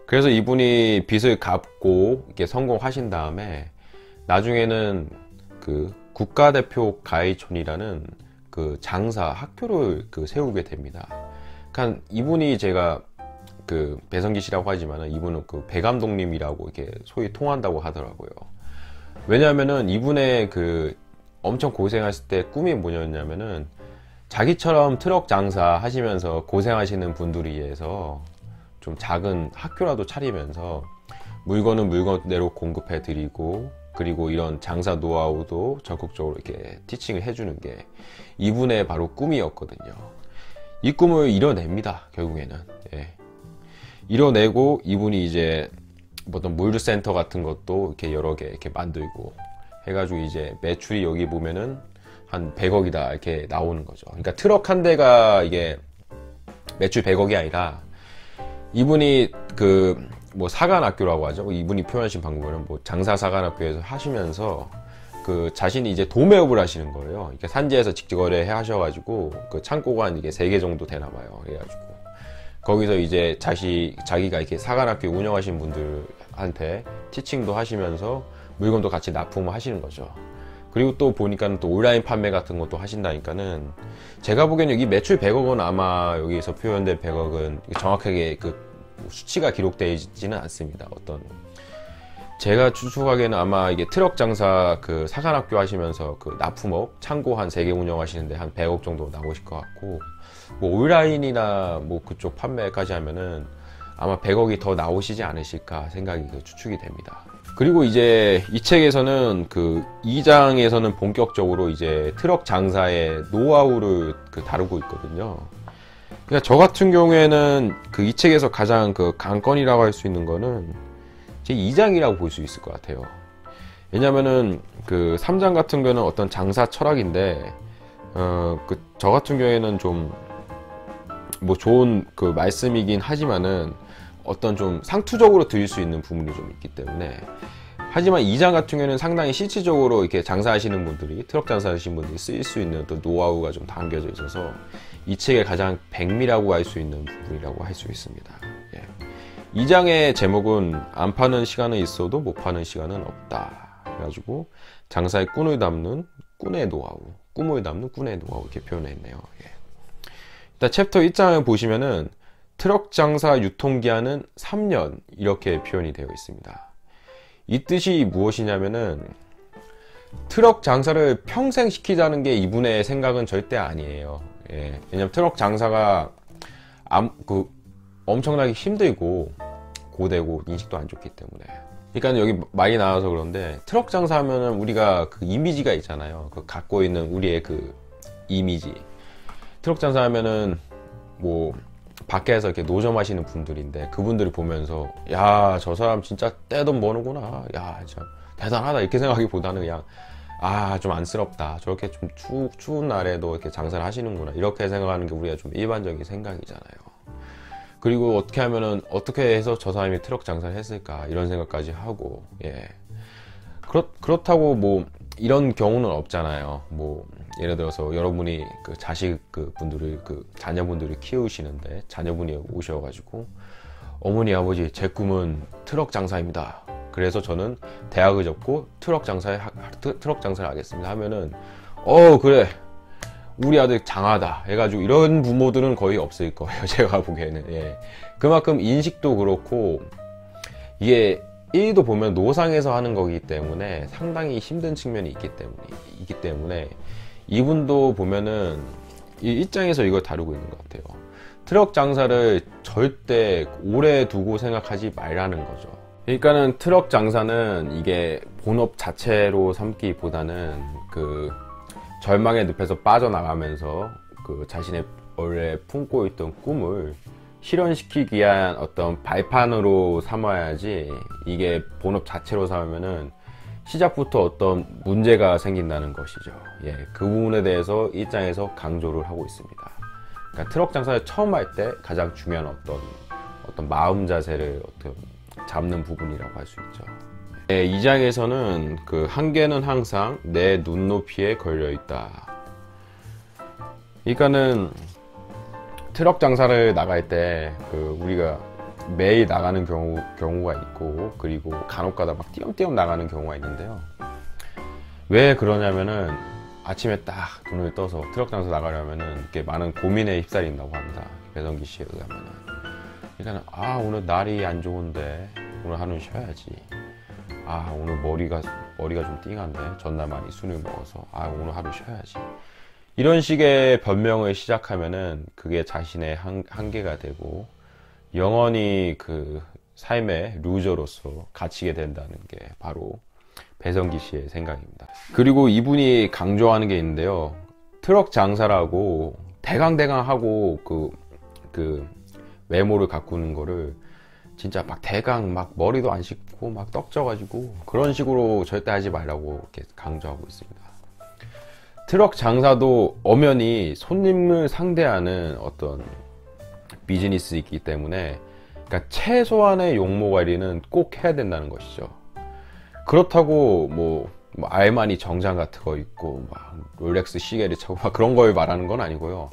그래서 이분이 빚을 갚고 이렇게 성공하신 다음에 나중에는 그 국가대표 가이촌이라는 그 장사 학교를 세우게 됩니다. 그러니까 이분이 제가 그 배성기 씨라고 하지만 이분은 그 배 감독님이라고 이렇게 소위 통한다고 하더라고요. 왜냐하면은 이분의 그 엄청 고생하실 때 꿈이 뭐였냐면은 자기처럼 트럭 장사 하시면서 고생하시는 분들을 위해서 좀 작은 학교라도 차리면서 물건은 물건대로 공급해 드리고, 그리고 이런 장사 노하우도 적극적으로 이렇게 티칭을 해주는 게 이분의 바로 꿈이었거든요. 이 꿈을 이뤄냅니다, 결국에는. 예. 이뤄내고 이분이 이제 어떤 물류센터 같은 것도 이렇게 여러 개 이렇게 만들고 해가지고 이제 매출이 여기 보면은 한 100억이다 이렇게 나오는 거죠. 그러니까 트럭 한 대가 이게 매출 100억이 아니라 이분이 그 뭐 사관학교라고 하죠. 이분이 표현하신 방법은 뭐 장사 사관학교에서 하시면서 그 자신이 이제 도매업을 하시는 거예요. 이렇게 산지에서 직거래 하셔가지고 그 창고가 한 이게 3개 정도 되나 봐요. 그래가지고 거기서 이제 자기가 이렇게 사관학교 운영하시는 분들한테 티칭도 하시면서 물건도 같이 납품을 하시는 거죠. 그리고 또 보니까는 또 온라인 판매 같은 것도 하신다니까는 제가 보기에는 여기 매출 100억은 아마 여기서 표현된 100억은 정확하게 그 수치가 기록되어 있지는 않습니다. 어떤 제가 추측하기에는 아마 이게 트럭 장사 그 사관학교 하시면서 그 납품업 창고 한 3개 운영하시는데 한 100억 정도 나오실 것 같고, 뭐 온라인이나 뭐 그쪽 판매까지 하면은 아마 100억이 더 나오시지 않으실까 생각이 추측이 됩니다. 그리고 이제 이 책에서는 그 2장에서는 본격적으로 이제 트럭 장사의 노하우를 다루고 있거든요. 그러니까 저 같은 경우에는 그 이 책에서 가장 그 강건이라고 할 수 있는 거는 제 2장이라고 볼 수 있을 것 같아요. 왜냐면은 그 3장 같은 경우는 어떤 장사 철학인데, 저 같은 경우에는 좀 뭐 좋은 그 말씀이긴 하지만은 어떤 좀 상투적으로 드릴 수 있는 부분이 좀 있기 때문에, 하지만 2장 같은 경우에는 상당히 실질적으로 이렇게 장사하시는 분들이, 트럭 장사하시는 분들이 쓰일 수 있는 또 노하우가 좀 담겨져 있어서 이 책의 가장 백미라고 할 수 있는 부분이라고 할 수 있습니다. 예. 2장의 제목은 안 파는 시간은 있어도 못 파는 시간은 없다. 그래가지고 장사의 꾼을 담는 꾼의 노하우, 꿈을 담는 꾼의 노하우 이렇게 표현했네요. 예. 일단 챕터 1장을 보시면은 트럭 장사 유통기한은 3년 이렇게 표현이 되어 있습니다. 이 뜻이 무엇이냐면은 트럭 장사를 평생 시키자는 게 이분의 생각은 절대 아니에요. 예. 왜냐면 트럭 장사가 엄청나게 힘들고 고되고 인식도 안 좋기 때문에. 그러니까 여기 말이 나와서 그런데 트럭 장사하면은 우리가 그 이미지가 있잖아요. 그 갖고 있는 우리의 그 이미지. 트럭 장사하면은 뭐 밖에서 이렇게 노점하시는 분들인데 그분들을 보면서 야, 저 사람 진짜 떼돈 버는구나. 야, 진짜 대단하다 이렇게 생각하기보다는 그냥 좀 안쓰럽다. 저렇게 좀 추운 날에도 이렇게 장사를 하시는구나. 이렇게 생각하는 게 우리가 좀 일반적인 생각이잖아요. 그리고 어떻게 해서 저 사람이 트럭 장사를 했을까 이런 생각까지 하고, 예. 그렇다고 뭐 이런 경우는 없잖아요. 뭐 예를 들어서 여러분이 그 분들을 자녀분들을 키우시는데 자녀분이 오셔가지고 어머니 아버지 제 꿈은 트럭 장사입니다. 그래서 저는 대학을 접고 트럭 장사를 하겠습니다 하면은 그래 우리 아들 장하다 해가지고 이런 부모들은 거의 없을 거예요. 제가 보기에는. 예. 그만큼 인식도 그렇고 이게 일도 보면 노상에서 하는 거기 때문에 상당히 힘든 측면이 있기 때문에 이분도 보면은 이 입장에서 이걸 다루고 있는 것 같아요. 트럭 장사를 절대 오래 두고 생각하지 말라는 거죠. 그러니까는 트럭 장사는 이게 본업 자체로 삼기보다는 그 절망의 늪에서 빠져나가면서 그 자신의 원래 품고 있던 꿈을 실현시키기 위한 어떤 발판으로 삼아야지, 이게 본업 자체로 삼으면은 시작부터 어떤 문제가 생긴다는 것이죠. 예, 그 부분에 대해서 입장에서 강조를 하고 있습니다. 그러니까 트럭 장사를 처음 할 때 가장 중요한 어떤 마음 자세를 잡는 부분이라고 할 수 있죠. 예, 이 장에서는 그 한계는 항상 내 눈높이에 걸려 있다. 그러니까는 트럭 장사를 나갈 때 우리가 매일 나가는 경우가 있고, 그리고 간혹가다 막 띄엄띄엄 나가는 경우가 있는데요. 왜 그러냐면은 아침에 딱 눈을 떠서 트럭 장사 나가려면은 이렇게 많은 고민에 휩싸린다고 합니다. 배성기 씨에 의하면은. 그러니까 오늘 날이 안 좋은데 오늘 하루는 쉬어야지. 오늘 머리가 좀 띵한데 전날 많이 술을 먹어서 오늘 하루 쉬어야지. 이런 식의 변명을 시작하면은 그게 자신의 한계가 되고 영원히 그 삶의 루저로서 갇히게 된다는 게 바로 배성기 씨의 생각입니다. 그리고 이분이 강조하는 게 있는데요. 트럭 장사라고 대강하고 그 외모를 가꾸는 거를 진짜 막 대강 막 머리도 안 씻고 막 떡져가지고 그런 식으로 절대 하지 말라고 이렇게 강조하고 있습니다. 트럭 장사도 엄연히 손님을 상대하는 어떤 비즈니스이기 때문에, 그러니까 최소한의 용모 관리는 꼭 해야 된다는 것이죠. 그렇다고 뭐 알마니 정장 같은 거 입고 막 롤렉스 시계를 차고 막 그런 걸 말하는 건 아니고요.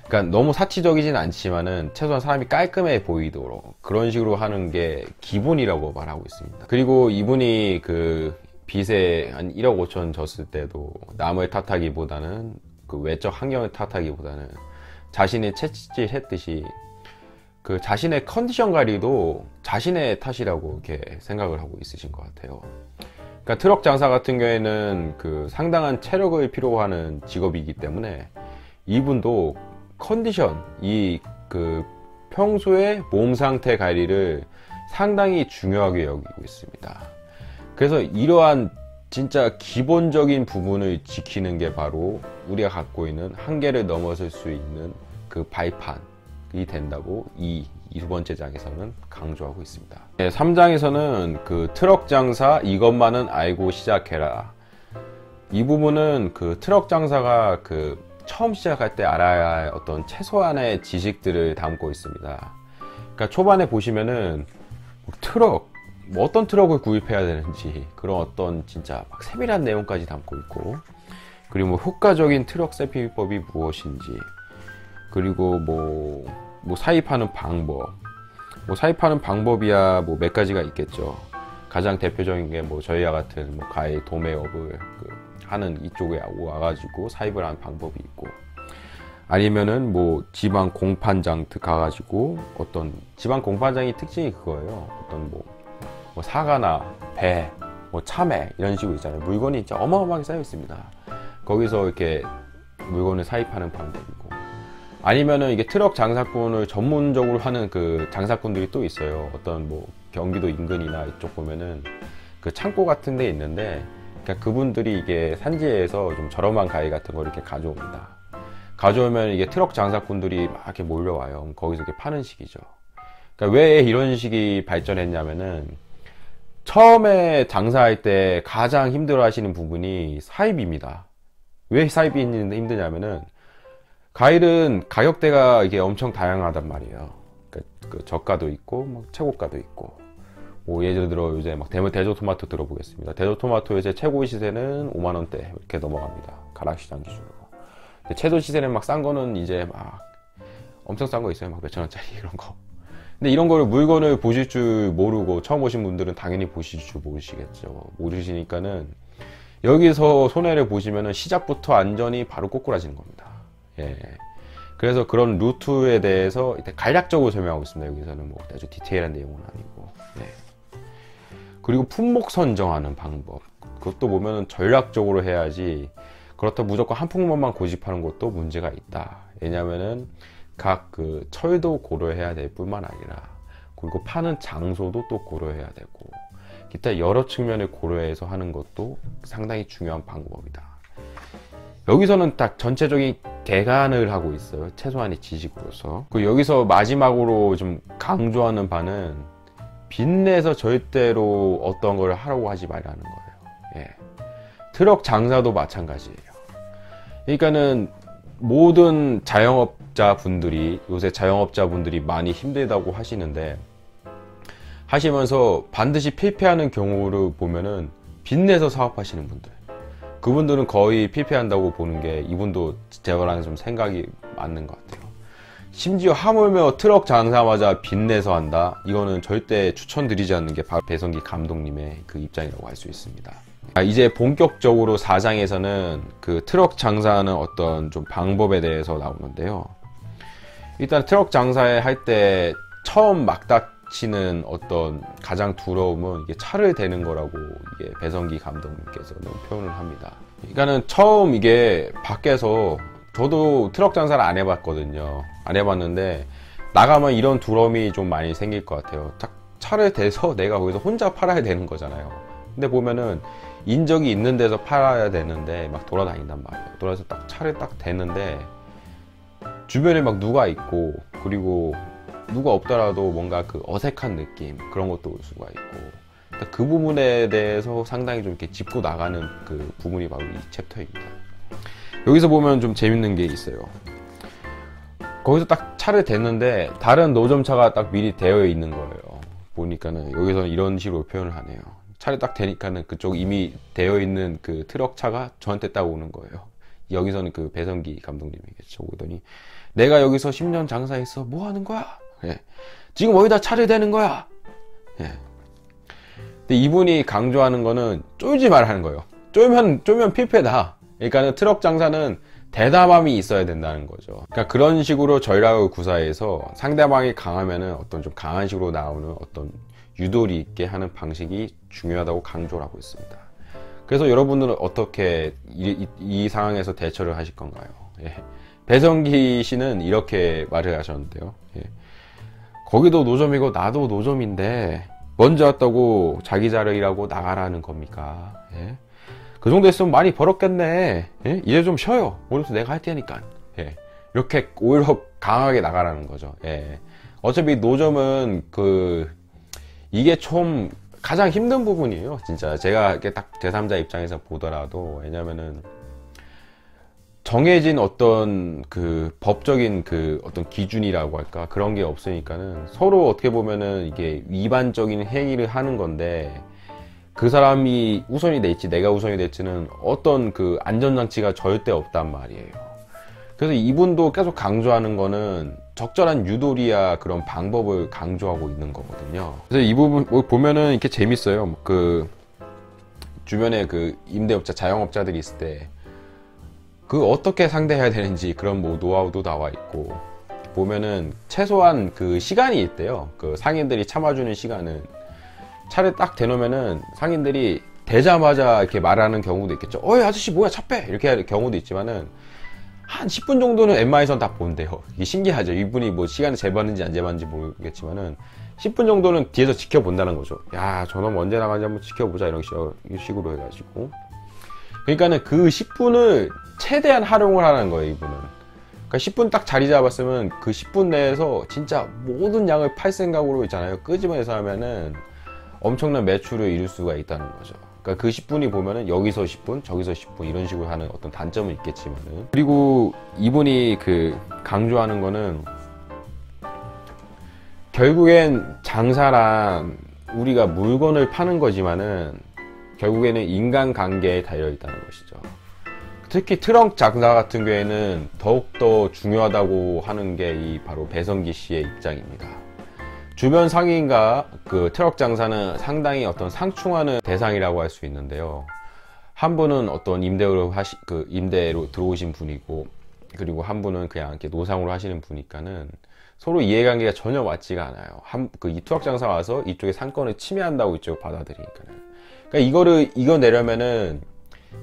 그러니까 너무 사치적이진 않지만은 최소한 사람이 깔끔해 보이도록 그런 식으로 하는 게 기본이라고 말하고 있습니다. 그리고 이분이 그 빚에 한 1억 5천 졌을 때도 남을 탓하기보다는 그 외적 환경을 탓하기보다는 자신이 채찍질 했듯이 그 자신의 컨디션 관리도 자신의 탓이라고 이렇게 생각을 하고 있으신 것 같아요. 그러니까 트럭 장사 같은 경우에는 그 상당한 체력을 필요로 하는 직업이기 때문에 이분도 컨디션, 그 평소에 몸 상태 관리를 상당히 중요하게 여기고 있습니다. 그래서 이러한 진짜 기본적인 부분을 지키는 게 바로 우리가 갖고 있는 한계를 넘어설 수 있는 그 발판이 된다고 이 두 번째 장에서는 강조하고 있습니다. 3장에서는 그 트럭 장사 이것만은 알고 시작해라. 이 부분은 그 트럭 장사가 그 처음 시작할 때 알아야 할 어떤 최소한의 지식들을 담고 있습니다. 그러니까 초반에 보시면은 트럭, 어떤 트럭을 구입해야 되는지 그런 어떤 진짜 막 세밀한 내용까지 담고 있고, 그리고 효과적인 트럭 세팅법이 무엇인지, 그리고 사입하는 방법, 사입하는 방법이야 몇 가지가 있겠죠. 가장 대표적인 게 저희와 같은 가해 도매업을 하는 이쪽에 와가지고 사입을 하는 방법이 있고, 아니면은 지방 공판장 가가지고 어떤 지방 공판장이 특징이 그거예요. 어떤 사과나 배, 참외 이런 식으로 있잖아요. 물건이 진짜 어마어마하게 쌓여 있습니다. 거기서 이렇게 물건을 사입하는 방법이고, 아니면은 이게 트럭 장사꾼을 전문적으로 하는 그 장사꾼들이 또 있어요. 어떤 경기도 인근이나 이쪽 보면은 그 창고 같은 데 있는데, 그러니까 그분들이 이게 산지에서 좀 저렴한 가위 같은 걸 이렇게 가져옵니다. 가져오면 이게 트럭 장사꾼들이 막 이렇게 몰려와요. 거기서 이렇게 파는 식이죠. 그러니까 왜 이런 식이 발전했냐면은 처음에 장사할 때 가장 힘들어 하시는 부분이 사입입니다. 왜 사입이 힘드냐면은 과일은 가격대가 이게 엄청 다양하단 말이에요. 그 저가도 있고 최고가도 있고, 예를 들어 요새 대조토마토 들어보겠습니다. 대조토마토 이제 최고 시세는 5만원대 이렇게 넘어갑니다. 가락시장 기준으로. 근데 최저 시세는 싼 거는 이제 엄청 싼 거 있어요. 몇천원짜리 이런 거. 근데 이런 거를 물건을 보실 줄 모르고 처음 오신 분들은 당연히 보실 줄 모르시겠죠. 모르시니까는 여기서 손해를 보시면은 시작부터 안전이 바로 꼬꾸라지는 겁니다. 예. 그래서 그런 루트에 대해서 간략적으로 설명하고 있습니다. 여기서는 아주 디테일한 내용은 아니고. 예. 그리고 품목 선정하는 방법, 그것도 보면은 전략적으로 해야지 그렇다고 무조건 한 품목만 고집하는 것도 문제가 있다. 왜냐면은 각 그 철도 고려해야 될 뿐만 아니라, 그리고 파는 장소도 또 고려해야 되고, 기타 여러 측면을 고려해서 하는 것도 상당히 중요한 방법이다. 여기서는 딱 전체적인 개간을 하고 있어요. 최소한의 지식으로서. 그리고 여기서 마지막으로 좀 강조하는 바는 빚내서 절대로 어떤 걸 하라고 하지 말라는 거예요. 예. 트럭 장사도 마찬가지예요. 그러니까는 모든 자영업자분들이, 요새 자영업자분들이 많이 힘들다고 하시는데, 하시면서 반드시 필패하는 경우를 보면은 빚내서 사업하시는 분들, 그분들은 거의 필패한다고 보는 게 이분도 제가랑 좀 생각이 맞는 것 같아요. 심지어 하물며 트럭 장사마저 빚내서 한다. 이거는 절대 추천드리지 않는 게 바로 배성기 감독님의 그 입장이라고 할 수 있습니다. 이제 본격적으로 4장에서는 그 트럭 장사하는 어떤 좀 방법에 대해서 나오는데요. 일단 트럭 장사에 할 때 처음 막 닥치는 어떤 가장 두려움은 이게 차를 대는 거라고 이게 배성기 감독님께서는 표현을 합니다. 그러니까는 처음 이게 밖에서, 저도 트럭 장사를 안 해봤거든요. 안 해봤는데 나가면 이런 두려움이 좀 많이 생길 것 같아요. 딱 차를 대서 내가 거기서 혼자 팔아야 되는 거잖아요. 근데 보면은 인적이 있는 데서 팔아야 되는데 막 돌아다닌단 말이에요. 돌아서 딱 차를 딱 대는데 주변에 막 누가 있고, 그리고 누가 없더라도 뭔가 그 어색한 느낌, 그런 것도 올 수가 있고, 그 부분에 대해서 상당히 좀 이렇게 짚고 나가는 그 부분이 바로 이 챕터입니다. 여기서 보면 좀 재밌는 게 있어요. 거기서 딱 차를 댔는데 다른 노점차가 딱 미리 되어 있는 거예요. 보니까는 여기서는 이런 식으로 표현을 하네요. 차를 딱 대니까는 그쪽 이미 되어 있는 그 트럭 차가 저한테 딱 오는 거예요. 여기서는 그 배성기 감독님이겠죠. 오더니 내가 여기서 10년 장사했어. 뭐 하는 거야? 예. 지금 어디다 차를 대는 거야? 예. 근데 이분이 강조하는 거는 쫄지 말라는 거예요. 쫄면 필패다. 그러니까는 트럭 장사는 대담함이 있어야 된다는 거죠. 그러니까 그런 식으로 전략을 구사해서 상대방이 강하면은 어떤 좀 강한 식으로 나오는 어떤 유도리 있게 하는 방식이 중요하다고 강조를 하고 있습니다. 그래서 여러분들은 어떻게 이 상황에서 대처를 하실 건가요? 예. 배성기 씨는 이렇게 말을 하셨는데요. 예. 거기도 노점이고 나도 노점인데 먼저 왔다고 자기 자리라고 나가라는 겁니까? 예. 그 정도 했으면 많이 벌었겠네. 예? 이제 좀 쉬어요. 오늘부터 내가 할 테니까. 예. 이렇게 오히려 강하게 나가라는 거죠. 예. 어차피 노점은 이게 좀 가장 힘든 부분이에요. 진짜 제가 이렇게 딱 제3자 입장에서 보더라도, 왜냐면은 정해진 어떤 그 법적인 그 어떤 기준이라고 할까, 그런 게 없으니까는 서로 어떻게 보면은 이게 위반적인 행위를 하는 건데, 그 사람이 우선이 될지 내가 우선이 될지는 어떤 그 안전장치가 절대 없단 말이에요. 그래서 이분도 계속 강조하는 거는 적절한 유도리야 그런 방법을 강조하고 있는 거거든요. 그래서 이 부분 보면은 이렇게 재밌어요. 그 주변에 그 임대업자, 자영업자들이 있을 때 그 어떻게 상대해야 되는지 그런 뭐 노하우도 나와 있고, 보면은 최소한 그 시간이 있대요. 그 상인들이 참아주는 시간은, 차를 딱 대놓으면은 상인들이 대자마자 이렇게 말하는 경우도 있겠죠. 어이 아저씨 뭐야 차 빼! 이렇게 할 경우도 있지만은 한 10분 정도는 웬만해선 다 본대요. 이게 신기하죠. 이분이 뭐 시간을 재봤는지 안 재봤는지 모르겠지만은 10분 정도는 뒤에서 지켜본다는 거죠. 야, 저놈 언제 나가는지 한번 지켜보자, 이런 식으로 해가지고. 그러니까는 그 10분을 최대한 활용을 하는 거예요, 이분은. 그러니까 10분 딱 자리 잡았으면 그 10분 내에서 진짜 모든 양을 팔 생각으로 있잖아요. 끄집어내서 하면은 엄청난 매출을 이룰 수가 있다는 거죠. 그러니까 그 10분이 보면은 여기서 10분, 저기서 10분 이런 식으로 하는 어떤 단점은 있겠지만은, 그리고 이분이 그 강조하는 거는 결국엔 장사란 우리가 물건을 파는 거지만은 결국에는 인간관계에 달려있다는 것이죠. 특히 트럭 장사 같은 경우에는 더욱더 중요하다고 하는 게 이 바로 배성기 씨의 입장입니다. 주변 상인과 그 트럭 장사는 상당히 어떤 상충하는 대상이라고 할 수 있는데요. 한 분은 어떤 임대로 들어오신 분이고, 그리고 한 분은 그냥 이렇게 노상으로 하시는 분이니까는 서로 이해관계가 전혀 맞지가 않아요. 이 트럭 장사 와서 이쪽에 상권을 침해한다고 이쪽을 받아들이니까는. 그러니까 이거내려면은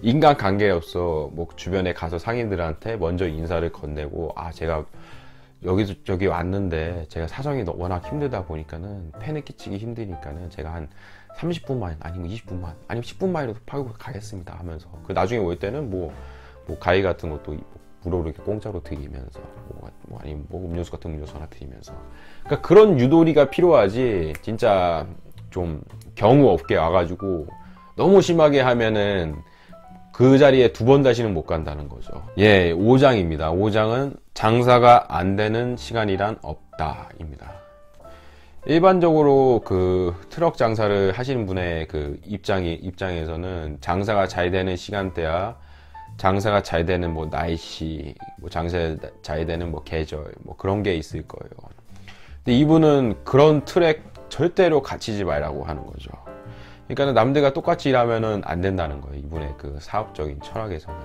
인간관계로서 뭐 주변에 가서 상인들한테 먼저 인사를 건네고, 아, 제가 여기서 저기 왔는데 제가 사정이 워낙 힘들다 보니까는 팬을 끼치기 힘드니까는 제가 한 30분만 아니면 20분만 아니면 10분만이라도 팔고 가겠습니다 하면서, 그 나중에 올 때는 뭐 가위 같은 것도 무료로 이렇게 공짜로 드리면서 아니면 뭐 음료수 같은 음료수 하나 드리면서, 그러니까 그런 유도리가 필요하지, 진짜 좀 경우 없게 와가지고 너무 심하게 하면은 그 자리에 두 번 다시는 못 간다는 거죠. 예, 5장입니다. 5장은 장사가 안 되는 시간이란 없다입니다. 일반적으로 그 트럭 장사를 하시는 분의 그 입장에서는 장사가 잘 되는 시간대야 장사가 잘 되는 뭐 날씨, 뭐 장사 잘 되는 뭐 계절, 뭐 그런 게 있을 거예요. 근데 이분은 그런 틀에 절대로 갇히지 말라고 하는 거죠. 그러니까 남들과 똑같이 일하면은 안 된다는 거예요. 이분의 그 사업적인 철학에서는.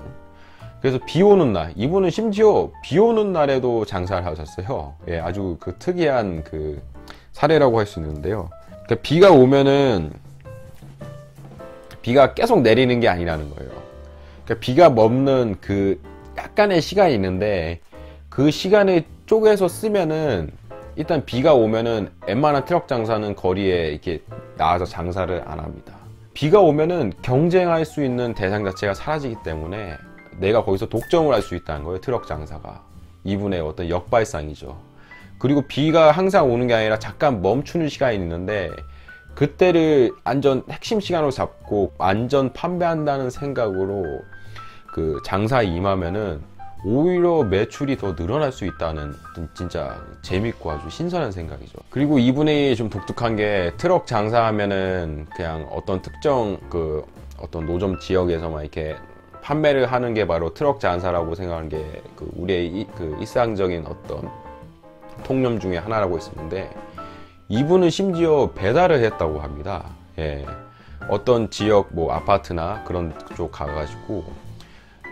그래서 비 오는 날, 이분은 심지어 비 오는 날에도 장사를 하셨어요. 예, 아주 그 특이한 그 사례라고 할 수 있는데요. 그러니까 비가 오면은 비가 계속 내리는 게 아니라는 거예요. 그러니까 비가 멈는 그 약간의 시간이 있는데 그 시간을 쪼개서 쓰면은 일단 비가 오면은 웬만한 트럭 장사는 거리에 이렇게 나와서 장사를 안 합니다. 비가 오면은 경쟁할 수 있는 대상 자체가 사라지기 때문에 내가 거기서 독점을 할 수 있다는 거예요. 트럭 장사가. 이분의 어떤 역발상이죠. 그리고 비가 항상 오는 게 아니라 잠깐 멈추는 시간이 있는데 그때를 완전 핵심 시간으로 잡고 완전 판매한다는 생각으로 그 장사에 임하면은 오히려 매출이 더 늘어날 수 있다는 진짜 재밌고 아주 신선한 생각이죠. 그리고 이분이 좀 독특한 게 트럭 장사하면은 그냥 어떤 특정 그 어떤 노점 지역에서만 이렇게 판매를 하는 게 바로 트럭 장사라고 생각하는 게 그 우리의 그 일상적인 어떤 통념 중에 하나라고 했었는데 이분은 심지어 배달을 했다고 합니다. 예. 어떤 지역 뭐 아파트나 그런 쪽 가가지고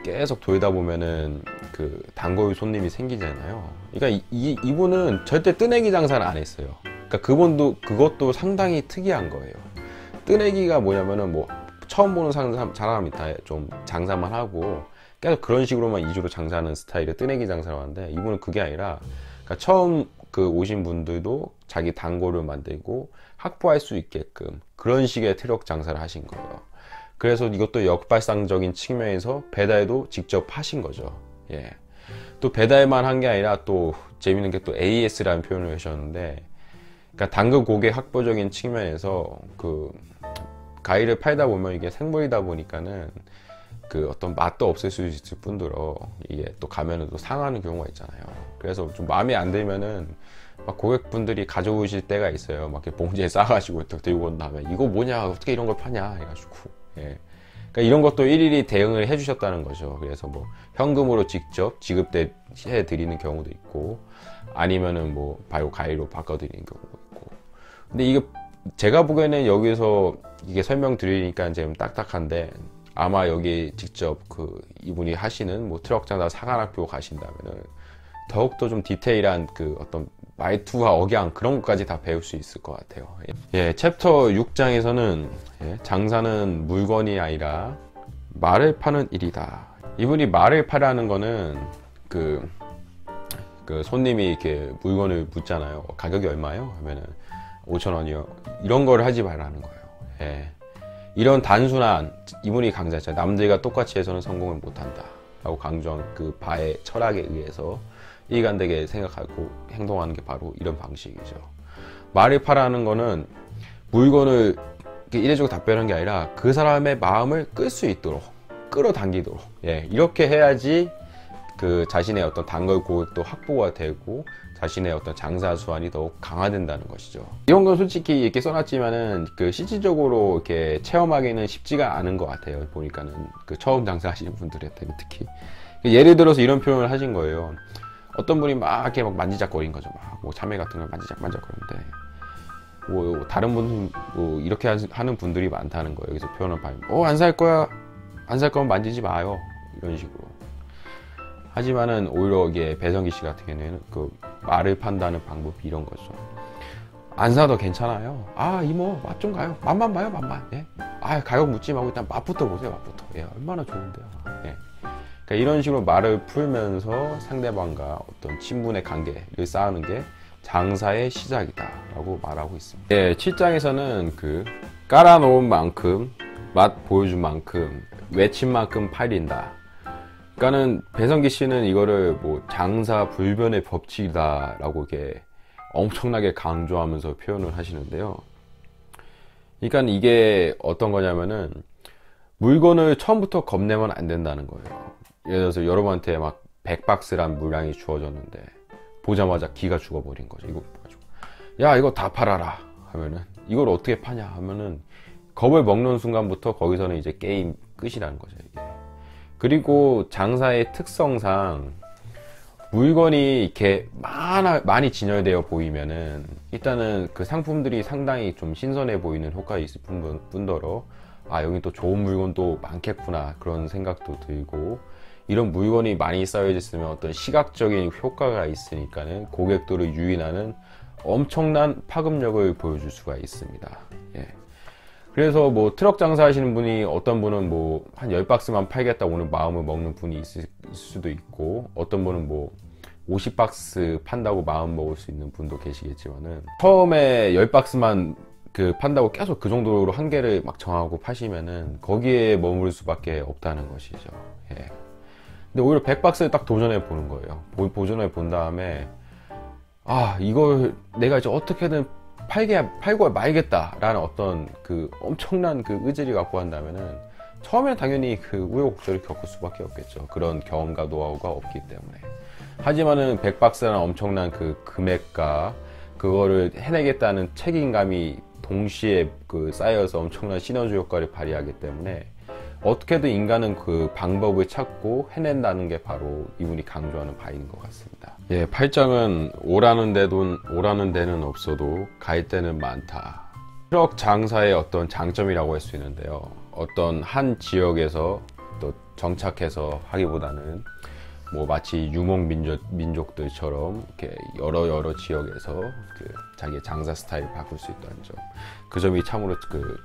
계속 돌다 보면은 그 단골 손님이 생기잖아요. 그러니까 이분은 절대 뜨내기 장사를 안 했어요. 그러니까 그것도 상당히 특이한 거예요. 뜨내기가 뭐냐면은 뭐 처음 보는 사람이 다 좀 장사만 하고 계속 그런 식으로만 위주로 장사하는 스타일의 뜨내기 장사를 하는데 이분은 그게 아니라 그러니까 처음 그 오신 분들도 자기 단골을 만들고 확보할 수 있게끔 그런 식의 트럭 장사를 하신 거예요. 그래서 이것도 역발상적인 측면에서 배달도 직접 하신 거죠. 예. 또 배달만 한 게 아니라 또 재밌는 게 또 AS라는 표현을 하셨는데, 그러니까 당근 고객 확보적인 측면에서 그 과일을 팔다 보면 이게 생물이다 보니까는 그 어떤 맛도 없을 수 있을 뿐더러 이게 또 가면은 또 상하는 경우가 있잖아요. 그래서 좀 마음에 안 들면은 막 고객분들이 가져오실 때가 있어요. 막 이렇게 봉지에 싸가지고 딱 들고 온 다음에 이거 뭐냐, 어떻게 이런 걸 파냐 해가지고. 예. 그러니까 이런 것도 일일이 대응을 해주셨다는 거죠. 그래서 뭐 현금으로 직접 지급해 드리는 경우도 있고, 아니면은 뭐 바로 가위로 바꿔드리는 경우도 있고. 근데 이게 제가 보기에는 여기서 이게 설명드리니까 좀 딱딱한데, 아마 여기 직접 그 이분이 하시는 뭐 트럭 장사 사관학교 가신다면은 더욱더 좀 디테일한 그 어떤 말투와 억양 그런 것까지 다 배울 수 있을 것 같아요. 예, 챕터 6장에서는 예, 장사는 물건이 아니라 말을 파는 일이다. 이분이 말을 파라는 거는 그 손님이 이렇게 물건을 묻잖아요. 가격이 얼마요? 하면은 5,000원이요. 이런 걸 하지 말라는 거예요. 예. 이런 단순한, 이분이 강조했죠. 남들과 똑같이 해서는 성공을 못한다 라고 강조한 그 바의 철학에 의해서 일관되게 생각하고 행동하는 게 바로 이런 방식이죠. 말을 파라는 거는 물건을 이례적으로 답변하는 게 아니라 그 사람의 마음을 끌 수 있도록, 끌어당기도록, 예, 이렇게 해야지 그 자신의 어떤 단골 고객도 확보가 되고 자신의 어떤 장사 수완이 더욱 강화된다는 것이죠. 이런 건 솔직히 이렇게 써놨지만은 그 실질적으로 이렇게 체험하기는 쉽지가 않은 것 같아요. 보니까는 그 처음 장사하시는 분들한테 특히. 예를 들어서 이런 표현을 하신 거예요. 어떤 분이 막 이렇게 막 만지작거리는 거죠. 막 뭐 참외 같은 걸 만지작거리는데 뭐 다른 분 뭐 이렇게 하는 분들이 많다는 거예요. 여기서 표현을 봐요. 안 살 거야. 안 살 거면 만지지 마요. 이런 식으로. 하지만은 오히려 이게 배성기 씨 같은 경우에는 그 말을 판다는 방법이 이런 거죠. 안 사도 괜찮아요. 아, 이모 맛 좀 가요. 맛만 봐요, 맛만. 예. 아, 가격 묻지 말고 일단 맛부터 보세요, 맛부터. 예, 얼마나 좋은데요. 예. 그러니까 이런 식으로 말을 풀면서 상대방과 어떤 친분의 관계를 쌓는 게 장사의 시작이다 라고 말하고 있습니다. 예, 7장에서는 그 깔아놓은 만큼 맛 보여준 만큼 외친 만큼 팔린다. 그러니까는 배성기 씨는 이거를 뭐 장사 불변의 법칙이다 라고 이렇게 엄청나게 강조하면서 표현을 하시는데요. 그러니까 이게 어떤 거냐면은 물건을 처음부터 겁내면 안 된다는 거예요. 예를 들어서 여러분한테 막 100박스란 물량이 주어졌는데 보자마자 기가 죽어버린 거죠. 이거 가지고 야, 이거 다 팔아라 하면은 이걸 어떻게 파냐 하면은 겁을 먹는 순간부터 거기서는 이제 게임 끝이라는 거죠. 이게. 그리고 장사의 특성상 물건이 이렇게 많이 진열되어 보이면은 일단은 그 상품들이 상당히 좀 신선해 보이는 효과가 있을 뿐더러 여기 또 좋은 물건도 많겠구나 그런 생각도 들고, 이런 물건이 많이 쌓여져 있으면 어떤 시각적인 효과가 있으니까는 고객들을 유인하는 엄청난 파급력을 보여줄 수가 있습니다. 예. 그래서 뭐 트럭 장사하시는 분이, 어떤 분은 뭐 한 10박스만 팔겠다 오늘 마음을 먹는 분이 있을 수도 있고, 어떤 분은 뭐 50박스 판다고 마음 먹을 수 있는 분도 계시겠지만은, 처음에 10박스만 판다고 계속 그 정도로 한계를 막 정하고 파시면은 거기에 머무를 수밖에 없다는 것이죠. 예. 근데 오히려 100박스를 딱 도전해 보는 거예요. 도전해 본 다음에 이걸 내가 이제 어떻게든 팔고 말겠다 라는 어떤 그 엄청난 그 의지를 갖고 한다면은 처음에는 당연히 그 우여곡절을 겪을 수밖에 없겠죠. 그런 경험과 노하우가 없기 때문에. 하지만은 100박스라는 엄청난 그 금액과 그거를 해내겠다는 책임감이 동시에 쌓여서 엄청난 시너지 효과를 발휘하기 때문에 어떻게든 인간은 그 방법을 찾고 해낸다는 게 바로 이분이 강조하는 바인 것 같습니다. 예, 8장은 오라는 데는 없어도 갈 데는 많다. 트럭 장사의 어떤 장점이라고 할 수 있는데요. 어떤 한 지역에서 또 정착해서 하기보다는 뭐 마치 유목 민족들처럼 이렇게 여러 지역에서 자기의 장사 스타일을 바꿀 수 있다는 점, 그 점이 참으로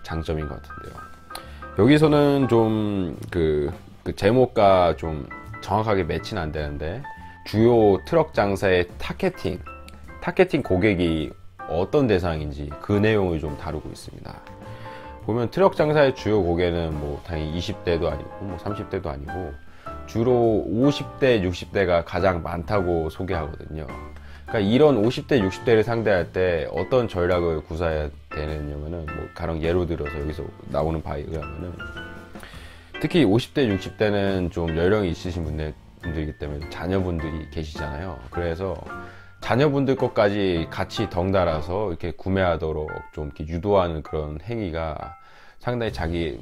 장점인 것 같은데요. 여기서는 좀 그 제목과 좀 정확하게 매치는 안 되는데, 주요 트럭 장사의 타겟팅 고객이 어떤 대상인지 그 내용을 좀 다루고 있습니다. 보면 트럭 장사의 주요 고객은 뭐 당연히 20대도 아니고 뭐 30대도 아니고 주로 50대, 60대가 가장 많다고 소개하거든요. 그러니까 이런 50대, 60대를 상대할 때 어떤 전략을 구사해야 되느냐면은, 뭐 가령 예로 들어서 여기서 나오는 바에 의하면은, 특히 50대, 60대는 좀 연령이 있으신 분들이기 때문에 자녀분들이 계시잖아요. 그래서 자녀분들 것까지 같이 덩달아서 이렇게 구매하도록 좀 이렇게 유도하는 그런 행위가 상당히 자기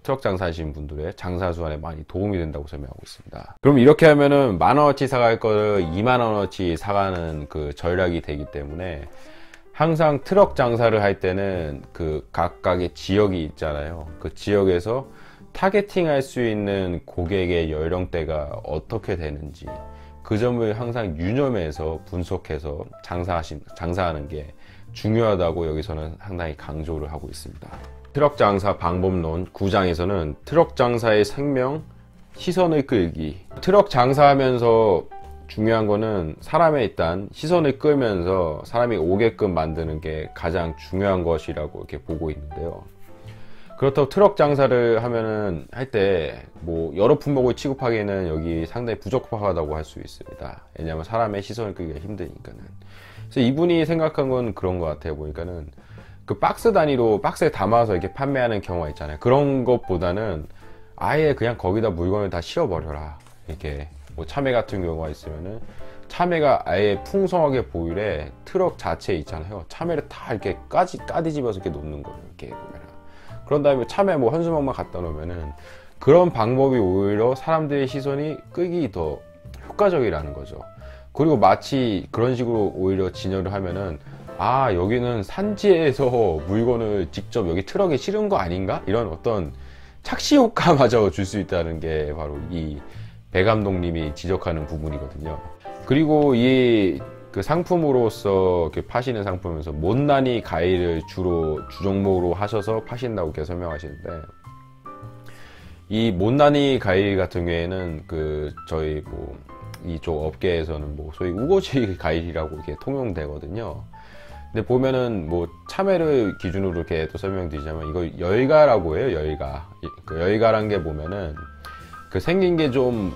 트럭 장사하시는 분들의 장사 수완에 많이 도움이 된다고 설명하고 있습니다. 그럼 이렇게 하면은 10,000원어치 사갈 거를 20,000원어치 사가는 그 전략이 되기 때문에, 항상 트럭 장사를 할 때는 그 각각의 지역이 있잖아요. 그 지역에서 타겟팅 할 수 있는 고객의 연령대가 어떻게 되는지 그 점을 항상 유념해서 분석해서 장사하는 게 중요하다고 여기서는 상당히 강조를 하고 있습니다. 트럭 장사 방법론 9장에서는 트럭 장사의 생명, 시선을 끌기. 트럭 장사하면서 중요한 거는 사람의 일단 시선을 끌면서 사람이 오게끔 만드는 게 가장 중요한 것이라고 이렇게 보고 있는데요. 그렇다고 트럭 장사를 할 때 뭐 여러 품목을 취급하기에는 여기 상당히 부적합하다고 할 수 있습니다. 왜냐하면 사람의 시선을 끌기가 힘드니까는. 그래서 이분이 생각한 건 그런 것 같아요. 보니까는 그 박스 단위로 박스에 담아서 이렇게 판매하는 경우가 있잖아요. 그런 것보다는 아예 그냥 거기다 물건을 다 실어버려라. 이렇게 뭐 참외 같은 경우가 있으면은 참외가 아예 풍성하게 보이래 트럭 자체에 있잖아요. 참외를 다 이렇게 까뒤집어서 이렇게 놓는 거예요. 이렇게 보면은. 그런 다음에 참외 뭐 한 수막만 갖다 놓으면은 그런 방법이 오히려 사람들의 시선이 끄기 더 효과적이라는 거죠. 그리고 마치 그런 식으로 오히려 진열을 하면은 여기는 산지에서 물건을 직접 여기 트럭에 실은 거 아닌가? 이런 어떤 착시 효과마저 줄 수 있다는 게 바로 이 배 감독님이 지적하는 부분이거든요. 그리고 그 상품으로서 파시는 상품에서 못난이 가위를 주로 주종목으로 하셔서 파신다고 이렇게 설명하시는데, 이 못난이 가위 같은 경우에는 저희 이쪽 업계에서는 소위 우거지 가위라고 이렇게 통용되거든요. 근데 보면은 참외를 기준으로 이렇게 또 설명드리자면, 이거 열가라고 해요. 열가. 열가란 게 보면은 생긴 게 좀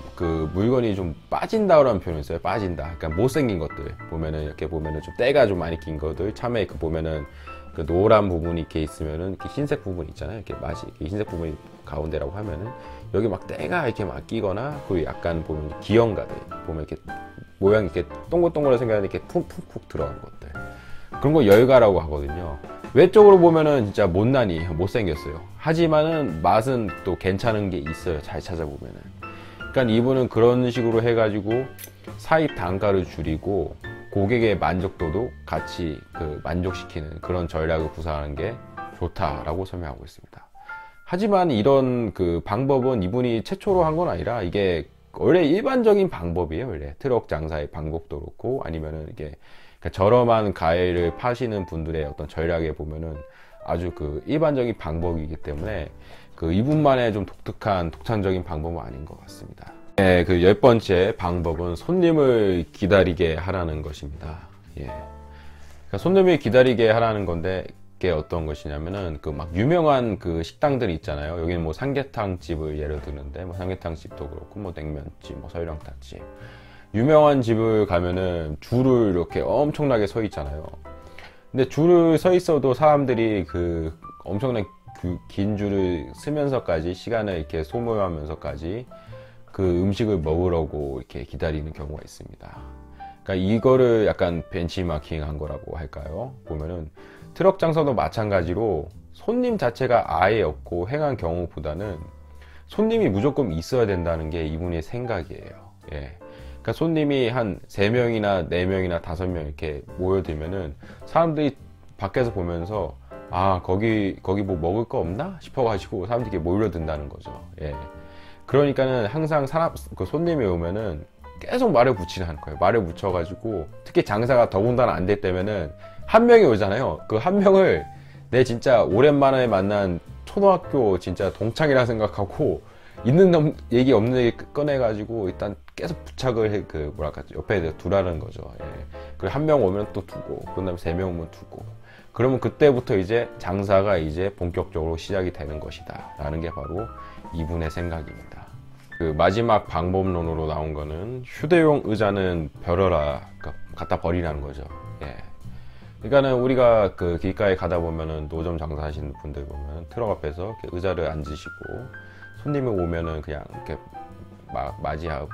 물건이 좀 빠진다라는 표현이 있어요. 빠진다. 그러니까 못생긴 것들 보면은 이렇게 보면은 좀 때가 좀 많이 긴 것들, 참외 보면은 노란 부분이 이렇게 있으면은 이렇게 흰색 부분 있잖아요. 이렇게 맛이 흰색 부분이 가운데라고 하면은 여기 막 때가 이렇게 막 끼거나, 그리고 약간 보면 기형가들 보면 이렇게 모양이 이렇게 동글동글하게 생겨서 이렇게 푹푹푹 들어간 것들, 그런 거 열가라고 하거든요. 외적으로 보면은 진짜 못난이 못생겼어요. 하지만은 맛은 또 괜찮은 게 있어요. 잘 찾아보면은. 그러니까 이분은 그런 식으로 해가지고 사입 단가를 줄이고 고객의 만족도도 같이 만족시키는 그런 전략을 구사하는 게 좋다라고 설명하고 있습니다. 하지만 이런 방법은 이분이 최초로 한 건 아니라 이게 원래 일반적인 방법이에요. 원래 트럭 장사의 방법도 그렇고 아니면은 이게 그러니까 저렴한 과일을 파시는 분들의 어떤 전략에 보면은 아주 일반적인 방법이기 때문에 이분만의 좀 독특한 독창적인 방법은 아닌 것 같습니다. 네, 10번째 방법은 손님을 기다리게 하라는 것입니다. 예. 그러니까 손님을 기다리게 하라는 건데 이게 어떤 것이냐면은 막 유명한 식당들이 있잖아요. 여기는 뭐 삼계탕 집을 예를 드는데 뭐 삼계탕 집도 그렇고 뭐 냉면집, 뭐 설렁탕집 유명한 집을 가면은 줄을 이렇게 엄청나게 서 있잖아요. 근데 줄을 서 있어도 사람들이 엄청나게 긴 줄을 쓰면서까지 시간을 이렇게 소모하면서까지 음식을 먹으려고 이렇게 기다리는 경우가 있습니다. 그러니까 이거를 약간 벤치마킹 한 거라고 할까요? 보면은 트럭 장사도 마찬가지로 손님 자체가 아예 없고 행한 경우보다는 손님이 무조건 있어야 된다는 게 이분의 생각이에요. 예. 그러니까 손님이 한 3명이나 4명이나 5명 이렇게 모여들면은 사람들이 밖에서 보면서 아 거기 뭐 먹을 거 없나 싶어가지고 사람들이 몰려든다는 거죠. 예. 그러니까는 항상 손님이 오면은 계속 말을 붙이는 거예요. 말을 붙여가지고 특히 장사가 더군다나 안 될 때면은 한 명이 오잖아요. 한 명을 내 진짜 오랜만에 만난 초등학교 진짜 동창이라 생각하고 있는 얘기 없는 얘기 꺼내가지고 일단 계속 부착을 해 뭐랄까 옆에 두라는 거죠. 예. 그리고 한 명 오면 또 두고 그 다음에 3명 오면 두고 그러면 그때부터 이제 장사가 이제 본격적으로 시작이 되는 것이다 라는 게 바로 이분의 생각입니다. 마지막 방법론으로 나온 거는 휴대용 의자는 버려라, 갖다 버리라는 거죠. 예. 그러니까는 우리가 길가에 가다 보면은 노점 장사하시는 분들 보면 트럭 앞에서 이렇게 의자를 앉으시고 손님이 오면은 그냥 이렇게 맞이하고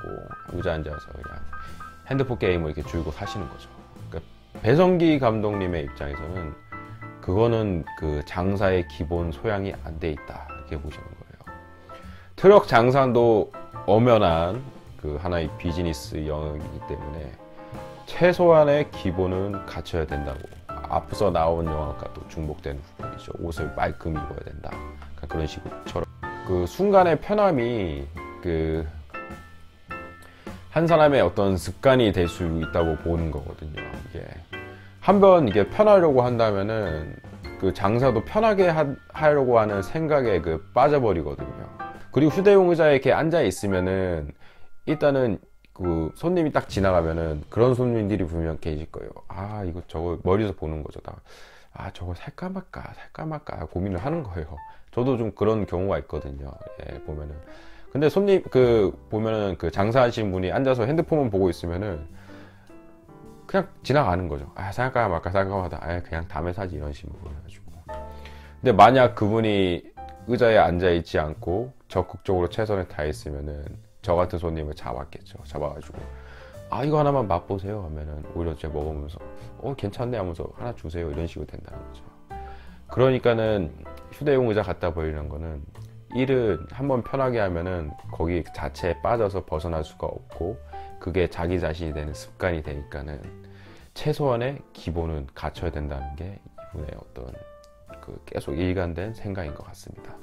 의자 앉아서 그냥 핸드폰 게임을 이렇게 줄고 사시는 거죠. 그러니까 배성기 감독님의 입장에서는 그거는 장사의 기본 소양이 안 돼 있다 이렇게 보시는 거예요. 트럭 장사도 엄연한 하나의 비즈니스 영역이기 때문에 최소한의 기본은 갖춰야 된다고 앞서 나온 영화과도 중복되는 부분이죠. 옷을 말끔 입어야 된다. 그런 식으로 순간의 편함이 한 사람의 어떤 습관이 될 수 있다고 보는 거거든요. 이게 한번 이게 편하려고 한다면은 장사도 편하게 하려고 하는 생각에 빠져버리거든요. 그리고 휴대용 의자에 이렇게 앉아 있으면은 일단은 손님이 딱 지나가면은 그런 손님들이 분명 계실 거예요. 아 이거 저거 머리에서 보는 거죠. 아 저거 살까 말까 고민을 하는 거예요. 저도 좀 그런 경우가 있거든요. 예, 보면은 근데 손님 보면은 장사하시는 분이 앉아서 핸드폰만 보고 있으면은 그냥 지나가는 거죠. 아 살까 말까 하다 아 그냥 다음에 사지 이런 식으로 해가지고. 근데 만약 그분이 의자에 앉아 있지 않고 적극적으로 최선을 다했으면은 저 같은 손님을 잡아가지고 아 이거 하나만 맛보세요 하면은 오히려 제가 먹으면서 괜찮네 하면서 하나 주세요 이런 식으로 된다는 거죠. 그러니까는 휴대용 의자 갖다 버리는 거는 일은 한번 편하게 하면은 거기 자체에 빠져서 벗어날 수가 없고 그게 자기 자신이 되는 습관이 되니까는 최소한의 기본은 갖춰야 된다는 게 이분의 어떤 계속 일관된 생각인 것 같습니다.